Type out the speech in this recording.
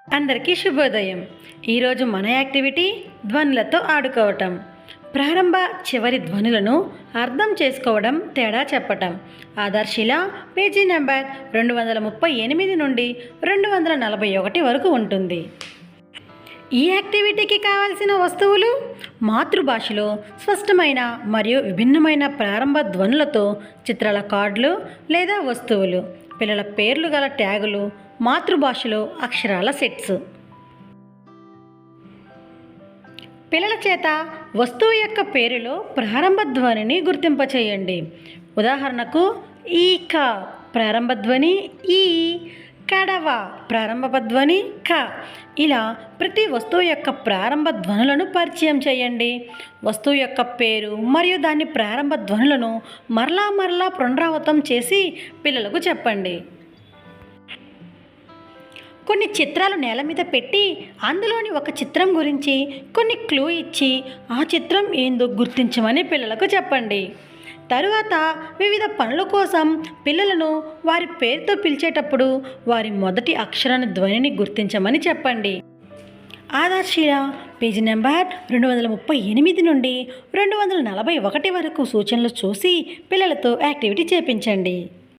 అందరికీ శుభోదయం. ఈరోజు మన యాక్టివిటీ ధ్వనులతో ఆడుకోవటం. ప్రారంభ చివరి ధ్వనులను అర్థం చేసుకోవడం, తేడా చెప్పటం. ఆదర్శిల పేజీ నెంబర్ 238 నుండి 241 వరకు ఉంటుంది. ఈ యాక్టివిటీకి కావాల్సిన వస్తువులు: మాతృభాషలో స్పష్టమైన మరియు విభిన్నమైన ప్రారంభ ధ్వనులతో చిత్రాల కార్డులు లేదా వస్తువులు, పిల్లల పేర్లు గల ట్యాగులు, మాతృభాషలో అక్షరాల సెట్స్. పిల్లల చేత వస్తువు యొక్క పేరులో ప్రారంభ ధ్వనిని గుర్తింపచేయండి. ఉదాహరణకు ఈక ప్రారంభ ధ్వని ఈ, కడవ ప్రారంభ ధ్వని క. ఇలా ప్రతి వస్తువు యొక్క ప్రారంభ ధ్వనులను పరిచయం చేయండి. వస్తువు యొక్క పేరు మరియు దాని ప్రారంభ ధ్వనులను మరలా పునరావృతం చేసి పిల్లలకు చెప్పండి. కొన్ని చిత్రాలు నేల మీద పెట్టి అందులోని ఒక చిత్రం గురించి కొన్ని క్లూ ఇచ్చి ఆ చిత్రం ఏందో గుర్తించమని పిల్లలకు చెప్పండి. తరువాత వివిధ పనుల కోసం పిల్లలను వారి పేరుతో పిలిచేటప్పుడు వారి మొదటి అక్షరాన్ని ధ్వనిని గుర్తించమని చెప్పండి. ఆదర్శిల పేజీ నెంబర్ 238 నుండి 241 వరకు సూచనలు చూసి పిల్లలతో యాక్టివిటీ చేపించండి.